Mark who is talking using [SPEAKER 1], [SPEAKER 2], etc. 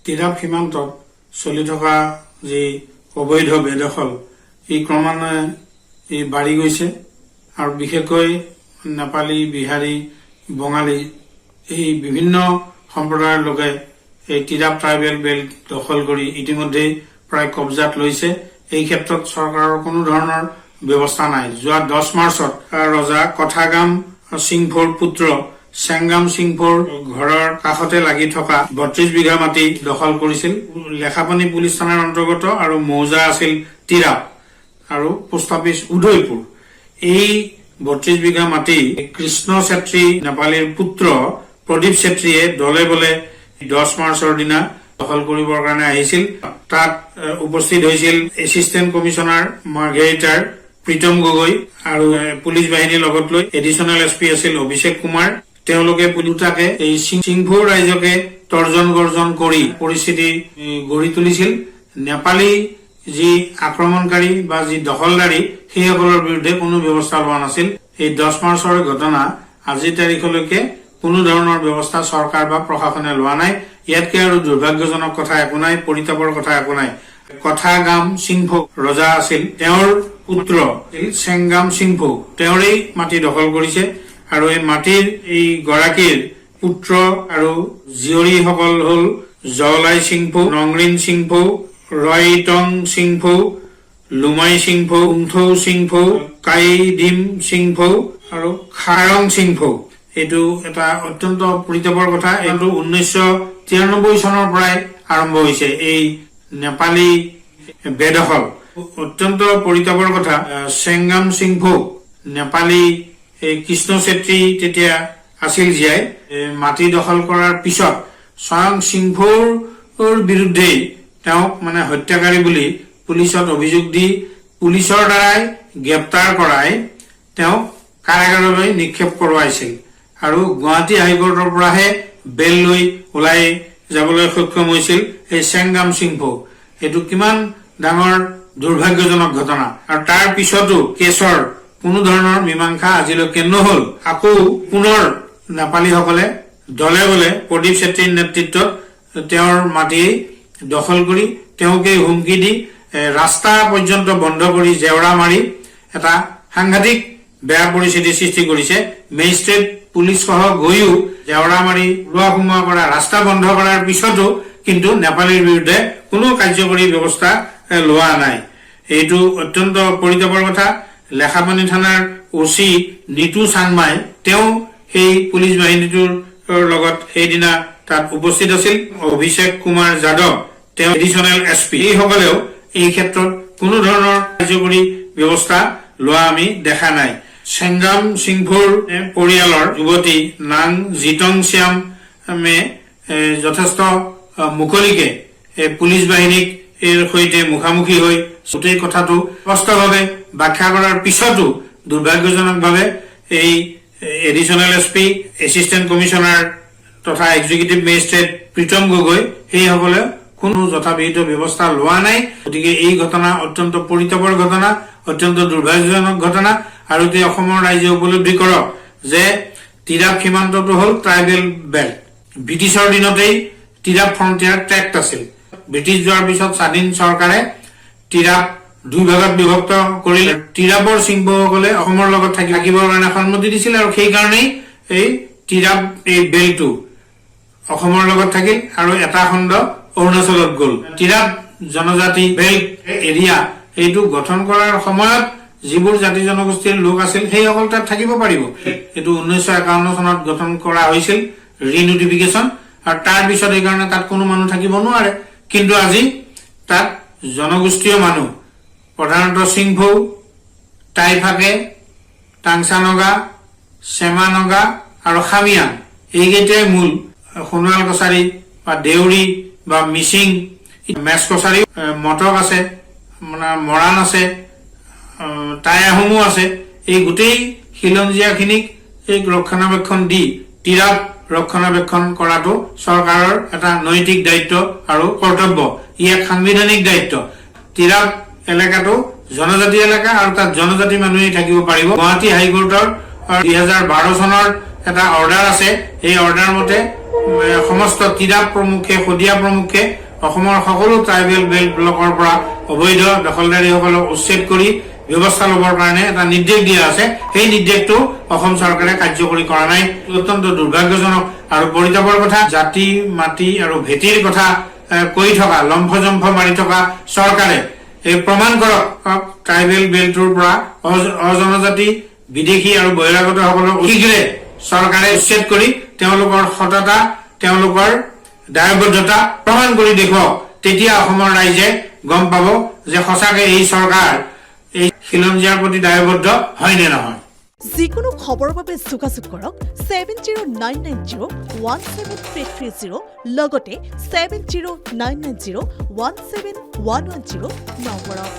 [SPEAKER 1] টিৰাপ সীমান্তত চলি থকা যি অবৈধ বেদখল এই ক্ৰমান্বয়ে বাঢ়ি গৈছে আৰু বিশেষকৈ নেপালী, বিহাৰী, বঙালী এই বিভিন্ন সম্প্ৰদায়ৰ লোকে এই টিৰাপ ট্ৰাইবেল বেল্ট দখল কৰি ইতিমধ্যে প্ৰায় কব্জাত লৈছে। এই ক্ষেত্ৰত চৰকাৰৰ কোনো ধৰণৰ ব্যৱস্থা নাই। যোৱা 10 মাৰ্চত ৰজা কথাগাম সিংফোৰ পুত্ৰ চেংগাম সিংফোৰ ঘৰৰ কাষতে লাগি থকা 32 বিঘা মাটি দখল কৰিছিল। লেখাপানী পুলিচ থানাৰ অন্তৰ্গত আৰু মৌজা আছিল টিৰাপ আৰু পোষ্ট অফিচ উদয়পুৰ। এই 32 বিঘা মাটি কৃষ্ণ চেত্ৰী নেপালীৰ পুত্ৰ প্ৰদীপ চেত্ৰীয়ে দলে বলে 10 মাৰ্চৰ দিনা দখল কৰিবৰ কাৰণে আহিছিল। তাত উপস্থিত হৈছিল এছিষ্টেণ্ট কমিশনাৰ মাৰ্ঘেৰিটাৰ প্ৰীতম গগৈ আৰু পুলিচ বাহিনীৰ লগত লৈ এডিচনেল এছপি আছিল অভিষেক কুমাৰ। তেওঁলোকে দুটাকে এই সিংফোৰ ৰাইজকে তৰ্জন গৰ্জন কৰি পৰিস্থিতি গঢ়ি তুলিছিল। নেপালী যি আক্ৰমণকাৰী বা যি দখলদাৰী সেইসকলৰ বিৰুদ্ধে কোনো ব্যৱস্থা লোৱা নাছিল। এই 10 মাৰ্চৰ ঘটনা আজিৰ তাৰিখলৈকে কোনো ধৰণৰ ব্যৱস্থা চৰকাৰ বা প্ৰশাসনে লোৱা নাই। ইয়াতকে আৰু দুৰ্ভাগ্যজনক কথা একো নাই, পৰিতাপৰ কথা একো নাই। কথাগাম সিংফো ৰজা আছিল, তেওঁৰ পুত্ৰ চেংগাম সিংফো তেওঁৰেই মাটি দখল কৰিছে আৰু এই মাটিৰ এই গৰাকীৰ পুত্ৰ আৰু জীয়ৰীসকল হল জলাই সিংফো, নংৰিন সিংফো, ৰয়টং সিংফো, লুমাই সিংফো, উংথৌ সিংফো, কাইডিম সিংফো আৰু খাৰং সিংফো। এইটো এটা অত্যন্ত পৰিতাপৰ কথা। এইটো 1993 চনৰ পৰাই আৰম্ভ হৈছে এই নেপালী বেদখল। অত্যন্ত পৰিতাপৰ কথা। চেংগাম সিংফো নেপালী কৃষ্ণ চেত্ৰী তেতিয়া আছিল জীয়াই। মাটি দখল কৰাৰ পিছত স্বয়ং সিংফোৰ বিৰুদ্ধেই তেওঁক মানে হত্যাকাৰী বুলি পুলিচত অভিযোগ দি পুলিচৰ দ্বাৰাই গ্ৰেপ্তাৰ কৰাই তেওঁক কাৰাগাৰলৈ নিক্ষেপ কৰোৱাইছিল আৰু গুৱাহাটী হাইকোৰ্টৰ পৰাহে বেল লৈ ওলাই যাবলৈ সক্ষম হৈছিল এই চেংগাম সিংফো। এইটো কিমান ডাঙৰ দুৰ্ভাগ্যজনক ঘটনা। আৰু তাৰ পিছতো কেছৰ কোনো ধৰণৰ মীমাংসা আজিলৈকে নহল। আকৌ পুনৰ নেপালীসকলে দলে বলে প্ৰদীপ চেত্ৰীৰ নেতৃত্বত তেওঁৰ মাটি দখল কৰি তেওঁকে হুমকি দি ৰাস্তা পৰ্যন্ত বন্ধ কৰি জেওৰা মাৰি এটা সাংঘাতিক বেয়া পৰিস্থিতি সৃষ্টি কৰিছে। মেজিষ্ট্ৰেট পুলিচ সহ গৈও জেওৰা মাৰি ওলোৱা সোমোৱা কৰা, ৰাস্তা বন্ধ কৰাৰ পিছতো কিন্তু নেপালীৰ বিৰুদ্ধে কোনো কাৰ্যকৰী ব্যৱস্থা লোৱা নাই। এইটো অত্যন্ত পৰিতাপৰ কথা। লেখাপানী থানাৰ ওচি নিতু চাংমাই তেওঁ সেই পুলিচ বাহিনীটোৰ লগত সেইদিনা তাত উপস্থিত আছিল। অভিষেক কুমাৰ যাদৱ তেওঁ এডিচনেল এছপি, এইসকলেও এই ক্ষেত্ৰত কোনো ধৰণৰ কাৰ্যকৰী ব্যৱস্থা লোৱা আমি দেখা নাই। চেংগাম সিংফোৰ পৰিয়ালৰ যুৱতী নাং জিটং শ্যামে যথেষ্ট মুকলিকে পুলিচ বাহিনীক এৰ সৈতে মুখামুখি হৈ গোটেই কথাটো স্পষ্টভাৱে ব্যাখ্যা কৰাৰ পিছতো দুৰ্ভাগ্যজনকভাৱে এই এডিচনেল এছপি, এছিষ্টেণ্ট কমিশনাৰ তথা এক্সিকিউটিভ মেজিষ্ট্ৰেট প্ৰীতম গগৈ সেইসকলে কোনো যথাবিহিত ব্যৱস্থা লোৱা নাই। গতিকে এই ঘটনা অত্যন্ত পৰিতাপৰ ঘটনা, অত্যন্ত দুৰ্ভাগ্যজনক ঘটনা। আৰু এতিয়া অসমৰ ৰাইজে উপলব্ধি কৰক যে টিৰাপ সীমান্তটো হল ট্ৰাইবেল বেল্ট। ব্ৰিটিছৰ দিনতেই টিৰাপ ফ্ৰণ্টিয়াৰ ট্ৰেক্ট আছিল। ব্ৰিটিছ যোৱাৰ পিছত স্বাধীন চৰকাৰে টিৰাপ 2 ভাগত বিভক্ত কৰিলে। টিৰাপৰ সিংফোসকলে অসমৰ লগত থাকিবৰ কাৰণে সন্মতি দিছিল আৰু সেইকাৰণেই এই টিৰাপ এই বেল্টটো অসমৰ লগত থাকিল আৰু এটা খণ্ড অৰুণাচলত গল। টিৰাপ জনজাতি বেল্ট এৰিয়া এইটো গঠন কৰাৰ সময়ত যিবোৰ জাতি জনগোষ্ঠীৰ লোক আছিল সেইসকল তাত থাকিব পাৰিব। এইটো 1951 চনত গঠন কৰা হৈছিল ৰিনোটিফিকেশন, আৰু তাৰ পিছত এইকাৰণে তাত কোনো মানুহ থাকিব নোৱাৰে। কিন্তু আজি তাত জনগোষ্ঠীয় মানুহ প্ৰধানতঃ সিংফো, টাইফাকে, টাংচানগা, চেমানগা আৰু খামিয়াং এইকেইটাই মূল। সোণোৱাল কছাৰী বা দেউৰী বা মিচিং, মেচ কছাৰী, মটক আছে, মৰাণ আছে, টাই আহোমো আছে। এই গোটেই খিলঞ্জীয়াখিনিক এই ৰক্ষণাবেক্ষণ দি টিৰাপ ৰক্ষণাবেক্ষণ কৰাটো চৰকাৰৰ এটা নৈতিক দায়িত্ব আৰু কৰ্তব্য। ই এক সাংবিধানিক দায়িত্ব। টিৰাপ এলেকাটো জনজাতি এলেকা আৰু তাত জনজাতি মানুহে থাকিব পাৰিব। গুৱাহাটী হাইকোৰ্টৰ 2012 চনৰ এটা অৰ্ডাৰ আছে। এই অৰ্ডাৰ মতে সমস্ত তিৰাপ প্ৰমুখে শদিয়া প্ৰমুখে অসমৰ সকলো ট্ৰাইবেল বেল্ট ব্লকৰ পৰা অবৈধ দখলদাৰীসকলক উচ্ছেদ কৰি ব্যৱস্থা ল'বৰ কাৰণে এটা নিৰ্দেশ দিয়া আছে। সেই নিৰ্দেশটো অসম চৰকাৰে কাৰ্যকৰী কৰা নাই, অত্যন্ত দুৰ্ভাগ্যজনক আৰু পৰিতাপৰ কথা। জাতি মাটি আৰু ভেটিৰ কথা কৈ থকা, লম্ফজম্ফ মাৰি থকা চৰকাৰে এই প্ৰমাণ কৰক ট্ৰাইবেল বেল্টৰ পৰা অজনজাতি বিদেশী আৰু বহিৰাগতসকলক শীঘ্ৰে চৰকাৰে উচ্ছেদ কৰি তেওঁলোকৰ সততা তেওঁলোকৰ দায়বদ্ধতা প্ৰমাণ কৰি দেখুৱাওক। তেতিয়া অসমৰ ৰাইজে গম পাব যে সঁচাকে এই চৰকাৰ এই খিলঞ্জীয়াৰ প্ৰতি দায়বদ্ধ হয় নে নহয়।
[SPEAKER 2] যিকোনো খবৰৰ বাবে যোগাযোগ কৰক 7099017330 লগতে 7099017110 নম্বৰত।